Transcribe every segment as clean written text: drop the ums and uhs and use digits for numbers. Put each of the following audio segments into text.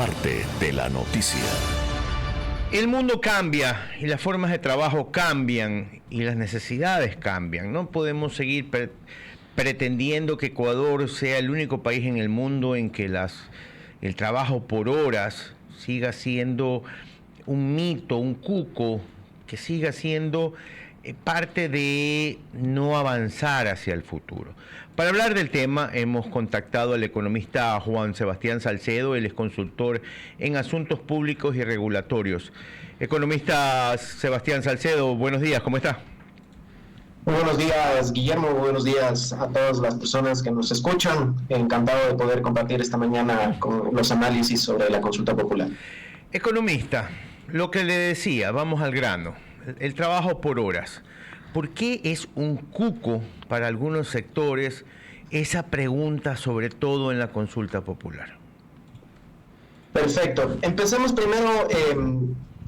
parte de la noticia. El mundo cambia y las formas de trabajo cambian y las necesidades cambian. No podemos seguir pretendiendo que Ecuador sea el único país en el mundo en que el trabajo por horas siga siendo un mito, un cuco, que siga siendo parte de no avanzar hacia el futuro. Para hablar del tema hemos contactado al economista Juan Sebastián Salcedo, él es consultor en asuntos públicos y regulatorios. Economista Sebastián Salcedo, buenos días, ¿cómo está? Muy buenos días, Guillermo, muy buenos días a todas las personas que nos escuchan. Encantado de poder compartir esta mañana con los análisis sobre la consulta popular. Economista, lo que le decía, vamos al grano, el trabajo por horas. ¿Por qué es un cuco para algunos sectores esa pregunta, sobre todo en la consulta popular? Perfecto. Empecemos primero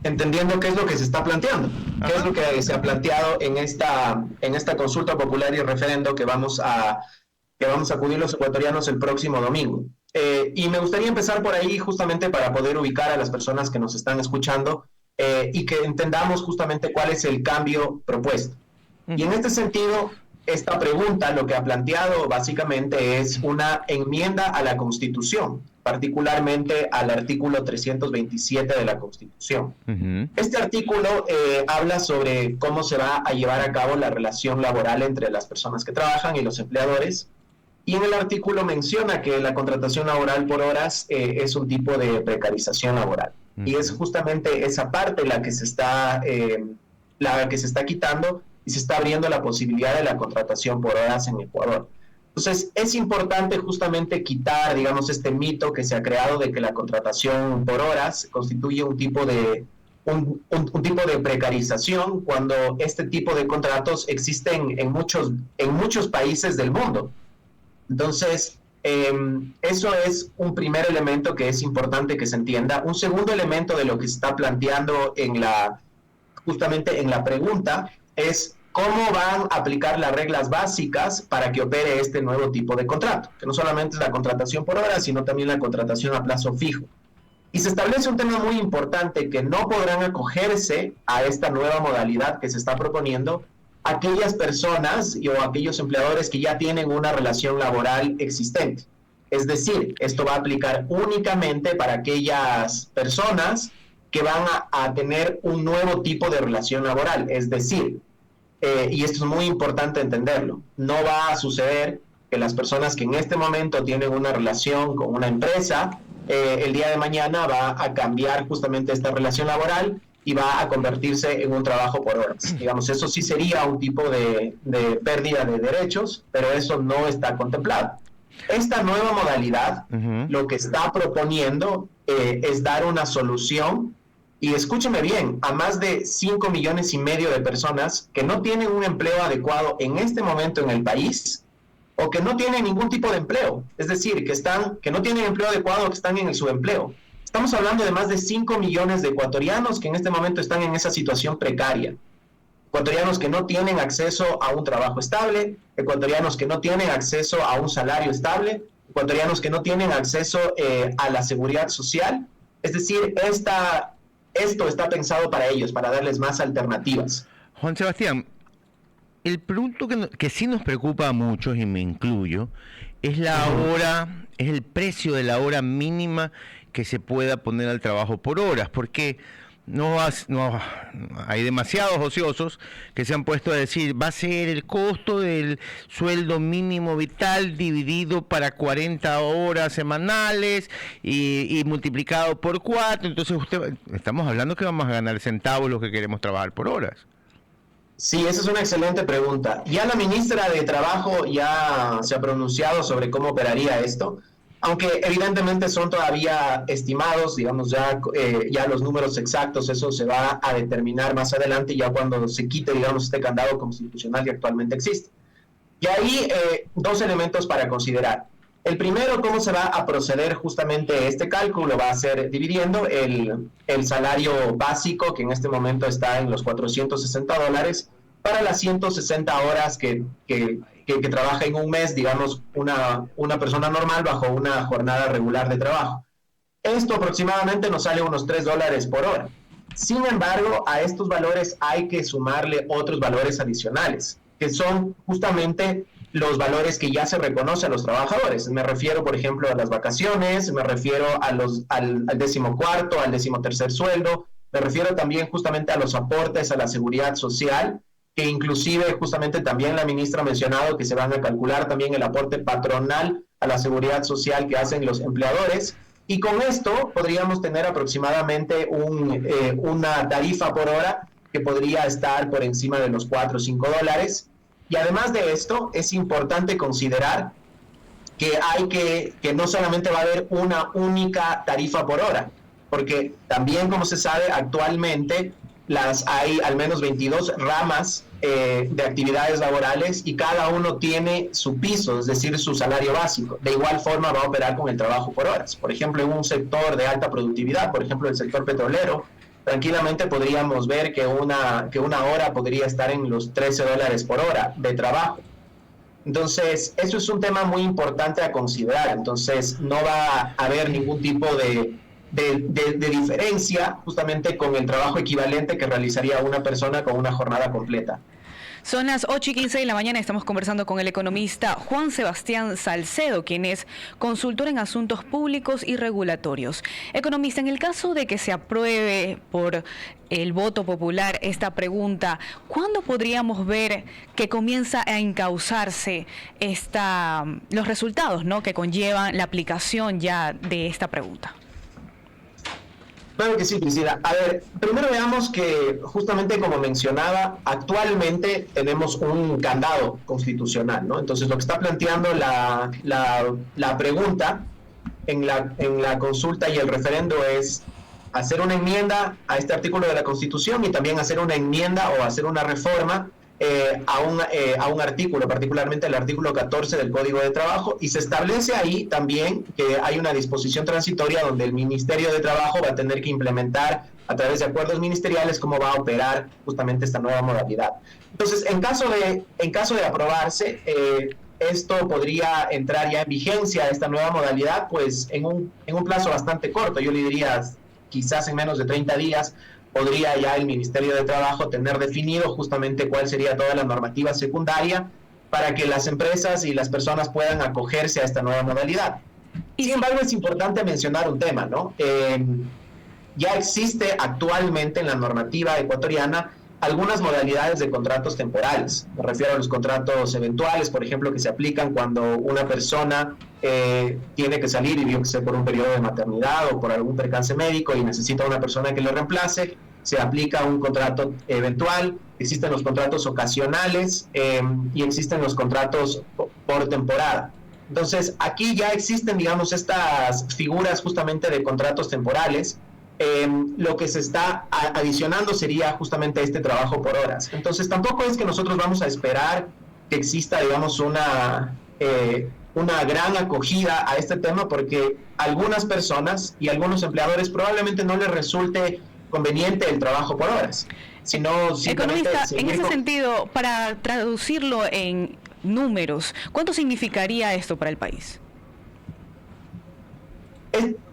entendiendo qué es lo que se está planteando. Ajá. ¿Qué es lo que se ha planteado en esta consulta popular y referendo que vamos a acudir los ecuatorianos el próximo domingo? Y me gustaría empezar por ahí justamente para poder ubicar a las personas que nos están escuchando y que entendamos justamente cuál es el cambio propuesto. Y en este sentido, esta pregunta lo que ha planteado básicamente es una enmienda a la Constitución, particularmente al artículo 327 de la Constitución. Este artículo habla sobre cómo se va a llevar a cabo la relación laboral entre las personas que trabajan y los empleadores, y en el artículo menciona que la contratación laboral por horas es un tipo de precarización laboral. Y es justamente esa parte la que se está quitando, y se está abriendo la posibilidad de la contratación por horas en Ecuador. Entonces, es importante justamente quitar, digamos, este mito que se ha creado de que la contratación por horas constituye un tipo de precarización, cuando este tipo de contratos existen en muchos países del mundo. Entonces, eso es un primer elemento que es importante que se entienda. Un segundo elemento de lo que se está planteando justamente en la pregunta es cómo van a aplicar las reglas básicas para que opere este nuevo tipo de contrato, que no solamente es la contratación por hora, sino también la contratación a plazo fijo. Y se establece un tema muy importante, que no podrán acogerse a esta nueva modalidad que se está proponiendo aquellas personas o aquellos empleadores que ya tienen una relación laboral existente. Es decir, esto va a aplicar únicamente para aquellas personas que van a tener un nuevo tipo de relación laboral. Es decir, y esto es muy importante entenderlo, no va a suceder que las personas que en este momento tienen una relación con una empresa, el día de mañana va a cambiar justamente esta relación laboral y va a convertirse en un trabajo por horas. Digamos, eso sí sería un tipo de pérdida de derechos, pero eso no está contemplado. Esta nueva modalidad, lo que está proponiendo es dar una solución, y escúcheme bien, a más de 5,5 millones de personas que no tienen un empleo adecuado en este momento en el país, o que no tienen ningún tipo de empleo, es decir, que no tienen empleo adecuado o que están en el subempleo. Estamos hablando de más de 5 millones de ecuatorianos que en este momento están en esa situación precaria. Ecuatorianos que no tienen acceso a un trabajo estable, ecuatorianos que no tienen acceso a un salario estable, ecuatorianos que no tienen acceso a la seguridad social. Es decir, esto está pensado para ellos, para darles más alternativas. Juan Sebastián, el punto que sí nos preocupa a muchos, y me incluyo, es es el precio de la hora mínima que se pueda poner al trabajo por horas, porque hay demasiados ociosos que se han puesto a decir, va a ser el costo del sueldo mínimo vital dividido para 40 horas semanales y multiplicado por 4, entonces estamos hablando que vamos a ganar centavos los que queremos trabajar por horas. Sí, esa es una excelente pregunta. Ya la ministra de Trabajo ya se ha pronunciado sobre cómo operaría esto, aunque evidentemente son todavía estimados, digamos, ya los números exactos, eso se va a determinar más adelante, ya cuando se quite, digamos, este candado constitucional que actualmente existe. Y ahí dos elementos para considerar. El primero, cómo se va a proceder justamente este cálculo, va a ser dividiendo el salario básico, que en este momento está en los $460, para las 160 horas que trabaja en un mes, digamos, una persona normal bajo una jornada regular de trabajo. Esto aproximadamente nos sale unos $3 por hora. Sin embargo, a estos valores hay que sumarle otros valores adicionales, que son justamente los valores que ya se reconoce a los trabajadores. Me refiero, por ejemplo, a las vacaciones, me refiero al 14º, al 13º sueldo, me refiero también justamente a los aportes a la seguridad social, que inclusive justamente también la ministra ha mencionado que se van a calcular también el aporte patronal a la seguridad social que hacen los empleadores. Y con esto podríamos tener aproximadamente una tarifa por hora que podría estar por encima de los $4 o $5. Y además de esto, es importante considerar que no solamente va a haber una única tarifa por hora, porque también, como se sabe, actualmente hay al menos 22 ramas de actividades laborales y cada uno tiene su piso, es decir, su salario básico. De igual forma va a operar con el trabajo por horas. Por ejemplo, en un sector de alta productividad, por ejemplo, el sector petrolero, tranquilamente podríamos ver que una hora podría estar en los $13 por hora de trabajo. Entonces, eso es un tema muy importante a considerar. Entonces, no va a haber ningún tipo de diferencia justamente con el trabajo equivalente que realizaría una persona con una jornada completa. Son las 8:15 de la mañana, estamos conversando con el economista Juan Sebastián Salcedo, quien es consultor en asuntos públicos y regulatorios. Economista, en el caso de que se apruebe por el voto popular esta pregunta, ¿cuándo podríamos ver que comienza a encauzarse los resultados, ¿no?, que conllevan la aplicación ya de esta pregunta? Claro que sí, Priscila. A ver, primero veamos que justamente como mencionaba, actualmente tenemos un candado constitucional, ¿no? Entonces lo que está planteando la pregunta en la consulta y el referendo es hacer una enmienda a este artículo de la Constitución y también hacer una enmienda o hacer una reforma a un artículo, particularmente el artículo 14 del Código de Trabajo, y se establece ahí también que hay una disposición transitoria donde el Ministerio de Trabajo va a tener que implementar a través de acuerdos ministeriales cómo va a operar justamente esta nueva modalidad. Entonces, en caso de aprobarse, esto podría entrar ya en vigencia, esta nueva modalidad, pues en un plazo bastante corto, yo le diría quizás en menos de 30 días, podría ya el Ministerio de Trabajo tener definido justamente cuál sería toda la normativa secundaria para que las empresas y las personas puedan acogerse a esta nueva modalidad. Sin embargo, es importante mencionar un tema, ¿no? Ya existe actualmente en la normativa ecuatoriana algunas modalidades de contratos temporales. Me refiero a los contratos eventuales, por ejemplo, que se aplican cuando una persona tiene que salir y que sea por un periodo de maternidad o por algún percance médico y necesita una persona que lo reemplace. Se aplica un contrato eventual, existen los contratos ocasionales y existen los contratos por temporada. Entonces, aquí ya existen, digamos, estas figuras justamente de contratos temporales. Lo que se está adicionando sería justamente este trabajo por horas. Entonces, tampoco es que nosotros vamos a esperar que exista, digamos, una gran acogida a este tema, porque algunas personas y algunos empleadores probablemente no les resulte conveniente el trabajo por horas, sino simplemente... Economista, en ese sentido, para traducirlo en números, ¿cuánto significaría esto para el país?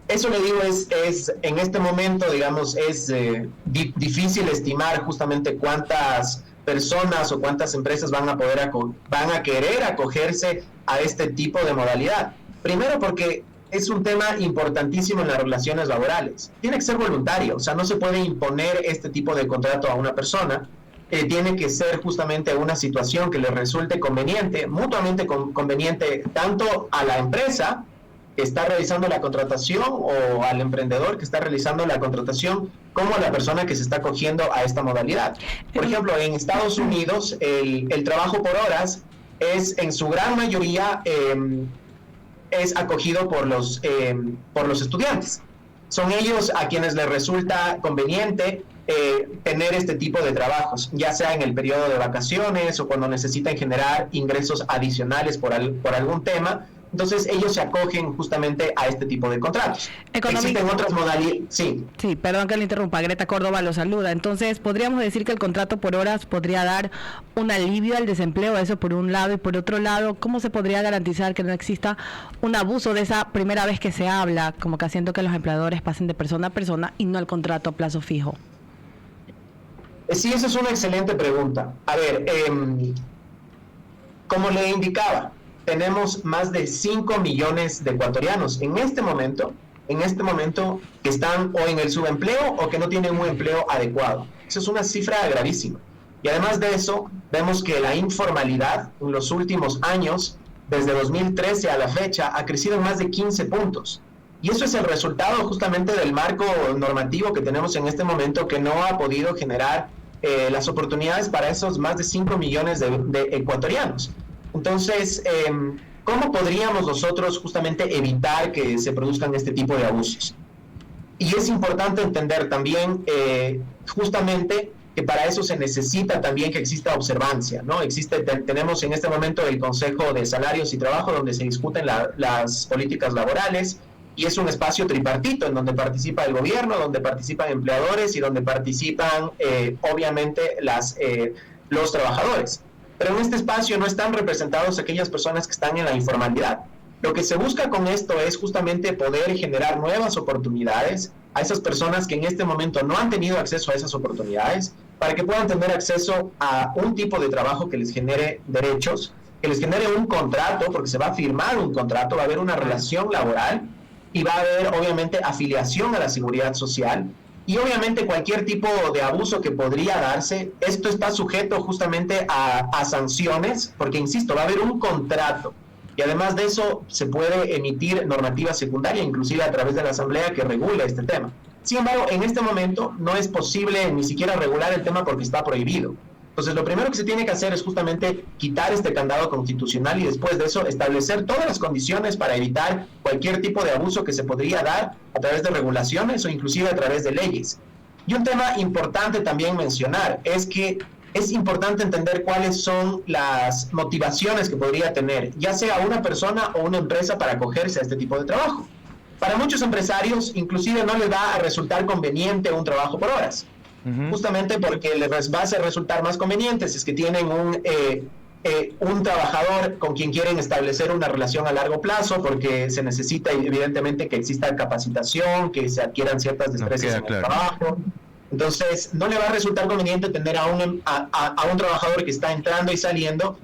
Eso le digo, es en este momento, digamos, es difícil estimar justamente cuántas personas o cuántas empresas van a querer acogerse a este tipo de modalidad. Primero porque es un tema importantísimo en las relaciones laborales. Tiene que ser voluntario, o sea, no se puede imponer este tipo de contrato a una persona. Tiene que ser justamente una situación que le resulte conveniente, mutuamente conveniente, tanto a la empresa que está realizando la contratación o al emprendedor que está realizando la contratación, como a la persona que se está acogiendo a esta modalidad. Por ejemplo, en Estados Unidos, el trabajo por horas es en su gran mayoría es acogido por los estudiantes. Son ellos a quienes les resulta conveniente tener este tipo de trabajos, ya sea en el periodo de vacaciones o cuando necesitan generar ingresos adicionales por algún tema. entonces ellos se acogen justamente a este tipo de contratos. Existen otras modalidades. Sí. Sí, perdón que le interrumpa, Greta Córdoba lo saluda. Entonces, ¿podríamos decir que el contrato por horas podría dar un alivio al desempleo? Eso por un lado, y por otro lado, ¿cómo se podría garantizar que no exista un abuso de esa primera vez que se habla, como que haciendo que los empleadores pasen de persona a persona y no al contrato a plazo fijo? Sí, esa es una excelente pregunta. A ver, como le indicaba, tenemos más de 5 millones de ecuatorianos en este momento que están o en el subempleo o que no tienen un empleo adecuado. Esa es una cifra gravísima. Y además de eso, vemos que la informalidad en los últimos años, desde 2013 a la fecha, ha crecido en más de 15 puntos. Y eso es el resultado justamente del marco normativo que tenemos en este momento, que no ha podido generar las oportunidades para esos más de 5 millones de ecuatorianos. Entonces, ¿cómo podríamos nosotros justamente evitar que se produzcan este tipo de abusos? Y es importante entender también justamente que para eso se necesita también que exista observancia, ¿no? Tenemos en este momento el Consejo de Salarios y Trabajo, donde se discuten las políticas laborales, y es un espacio tripartito en donde participa el gobierno, donde participan empleadores y donde participan obviamente los trabajadores. Pero en este espacio no están representados aquellas personas que están en la informalidad. Lo que se busca con esto es justamente poder generar nuevas oportunidades a esas personas que en este momento no han tenido acceso a esas oportunidades, para que puedan tener acceso a un tipo de trabajo que les genere derechos, que les genere un contrato, porque se va a firmar un contrato, va a haber una relación laboral y va a haber obviamente afiliación a la seguridad social. Y obviamente cualquier tipo de abuso que podría darse, esto está sujeto justamente a sanciones, porque insisto, va a haber un contrato. Y además de eso, se puede emitir normativa secundaria, inclusive a través de la Asamblea, que regule este tema. Sin embargo, en este momento no es posible ni siquiera regular el tema porque está prohibido. Entonces, lo primero que se tiene que hacer es justamente quitar este candado constitucional y después de eso establecer todas las condiciones para evitar cualquier tipo de abuso que se podría dar a través de regulaciones o inclusive a través de leyes. Y un tema importante también mencionar es que es importante entender cuáles son las motivaciones que podría tener, ya sea una persona o una empresa, para acogerse a este tipo de trabajo. Para muchos empresarios, inclusive no les va a resultar conveniente un trabajo por horas. Justamente porque les va a resultar más conveniente si es que tienen un trabajador con quien quieren establecer una relación a largo plazo, porque se necesita evidentemente que exista capacitación, que se adquieran ciertas destrezas en el trabajo. Entonces, no le va a resultar conveniente tener a un trabajador que está entrando y saliendo,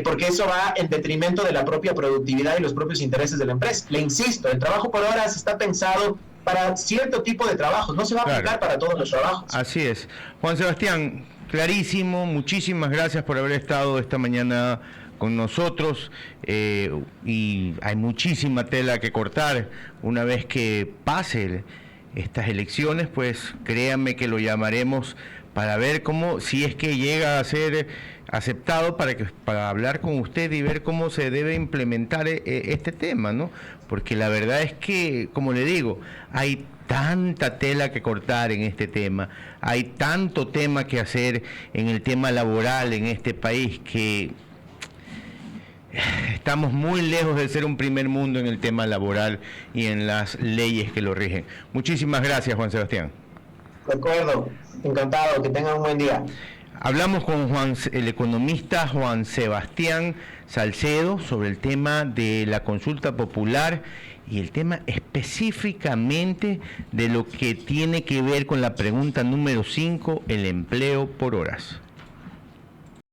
porque eso va en detrimento de la propia productividad y los propios intereses de la empresa. Le insisto, el trabajo por horas está pensado para cierto tipo de trabajos, no se va a aplicar para todos los trabajos. Así es. Juan Sebastián, clarísimo, muchísimas gracias por haber estado esta mañana con nosotros, y hay muchísima tela que cortar. Una vez que pase estas elecciones, pues créanme que lo llamaremos para ver cómo, si es que llega a ser aceptado, para hablar con usted y ver cómo se debe implementar este tema, ¿no? Porque la verdad es que, como le digo, hay tanta tela que cortar en este tema, hay tanto tema que hacer en el tema laboral en este país, que estamos muy lejos de ser un primer mundo en el tema laboral y en las leyes que lo rigen. Muchísimas gracias, Juan Sebastián. De acuerdo, encantado, que tengan un buen día. Hablamos con el economista Juan Sebastián Salcedo sobre el tema de la consulta popular y el tema específicamente de lo que tiene que ver con la pregunta número 5, el empleo por horas.